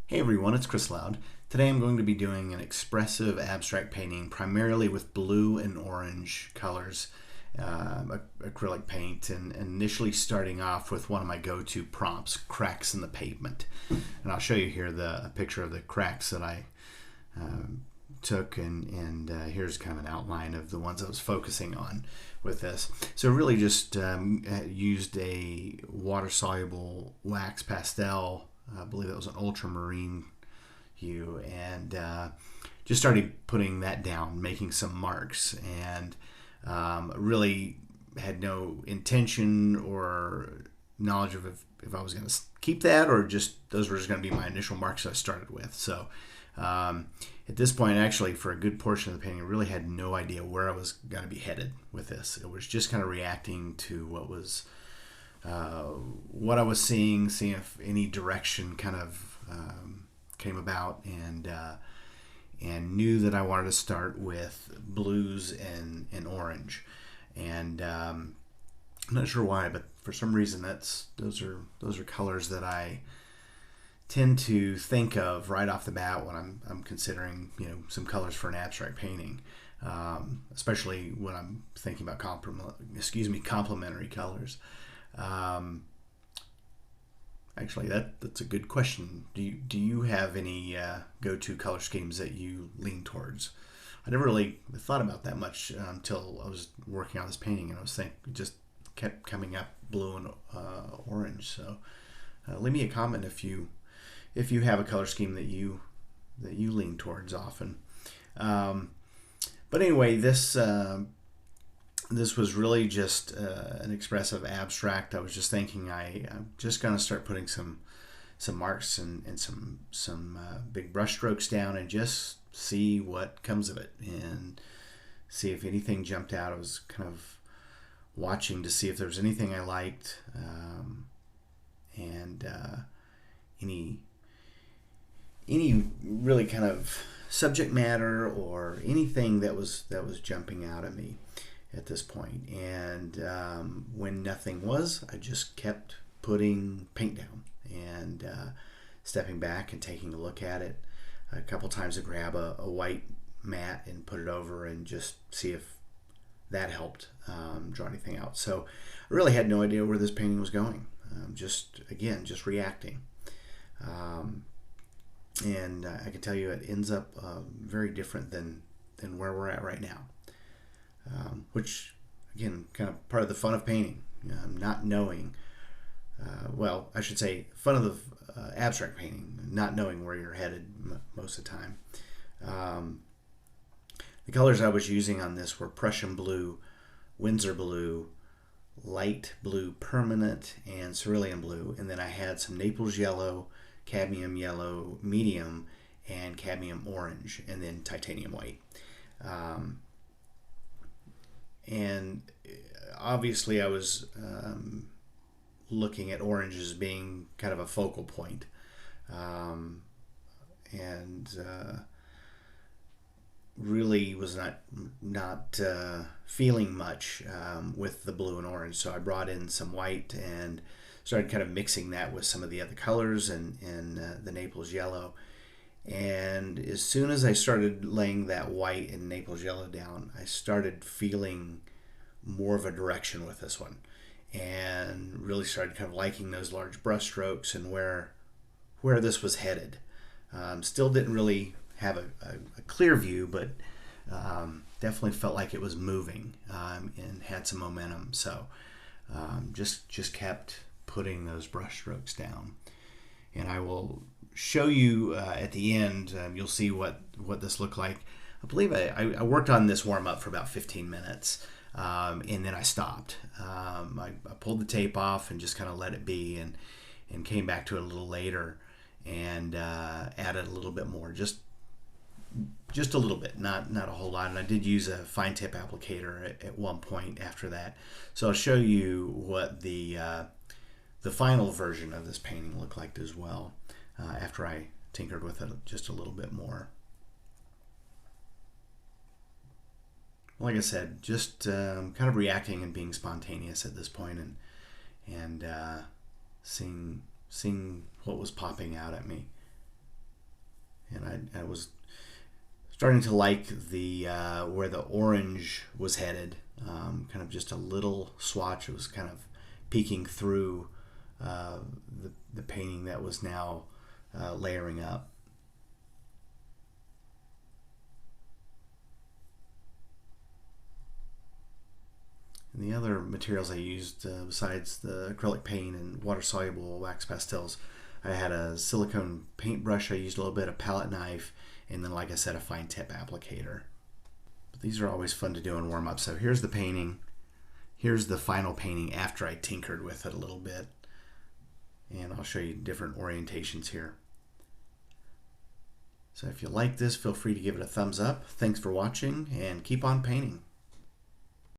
Hey everyone, it's Chris Loud. Today I'm going to be doing an expressive abstract painting primarily with blue and orange colors, acrylic paint, and initially starting off with one of my go-to prompts, cracks in the pavement. And I'll show you here a picture of the cracks that I took, and here's kind of an outline of the ones I was focusing on with this. So really just used a water-soluble wax pastel. I believe that was an ultramarine hue, and just started putting that down, making some marks, and really had no intention or knowledge of if I was going to keep that or just those were just going to be my initial marks I started with. So at this point, actually, for a good portion of the painting, I really had no idea where I was going to be headed with this. It was just kind of reacting to what I was seeing if any direction kind of came about, and knew that I wanted to start with blues and orange, and I'm not sure why, but for some reason those are colors that I tend to think of right off the bat when I'm considering some colors for an abstract painting, especially when I'm thinking about complementary colors. Actually, that's a good question. Do you have any go-to color schemes that you lean towards? I never really thought about that much until I was working on this painting, and I was thinking it just kept coming up blue and orange. So leave me a comment if you have a color scheme that you lean towards often. But anyway, this was really just an expressive abstract. I was just thinking I'm just going to start putting some marks and some big brush strokes down and just see what comes of it and see if anything jumped out. I was kind of watching to see if there was anything I liked, and any really kind of subject matter or anything that was jumping out at me at this point. And when nothing was, I just kept putting paint down and stepping back and taking a look at it. A couple times to grab a white mat and put it over and just see if that helped draw anything out. So I really had no idea where this painting was going. Just reacting. And I can tell you it ends up very different than where we're at right now. Which, again, kind of part of the fun of painting, not knowing, well, I should say fun of the abstract painting, not knowing where you're headed most of the time. The colors I was using on this were Prussian blue, Winsor blue, light blue permanent, and cerulean blue, and then I had some Naples yellow, cadmium yellow medium, and cadmium orange, and then titanium white. And obviously I was looking at orange as being kind of a focal point, and really was not feeling much with the blue and orange. So I brought in some white and started kind of mixing that with some of the other colors and the Naples yellow. And as soon as I started laying that white and Naples yellow down, I started feeling more of a direction with this one, and really started kind of liking those large brush strokes and where this was headed. Still didn't really have a clear view, but definitely felt like it was moving and had some momentum. So just kept putting those brush strokes down, and I will show you at the end. You'll see what this looked like. I believe I worked on this warm up for about 15 minutes, and then I stopped. I pulled the tape off and just kind of let it be, and came back to it a little later and added a little bit more, just a little bit, not a whole lot. And I did use a fine tip applicator at one point after that. So I'll show you what the final version of this painting looked like as well, after I tinkered with it just a little bit more. Like I said, just kind of reacting and being spontaneous at this point, and seeing what was popping out at me. And I was starting to like the where the orange was headed. Kind of just a little swatch. It was kind of peeking through the painting that was now layering up. And the other materials I used, besides the acrylic paint and water-soluble wax pastels, I had a silicone paintbrush. I used a little bit of palette knife, and then, like I said, a fine tip applicator. But these are always fun to do in warm-up. So here's the painting. Here's the final painting after I tinkered with it a little bit. And I'll show you different orientations here. So if you like this, feel free to give it a thumbs up. Thanks for watching, and keep on painting.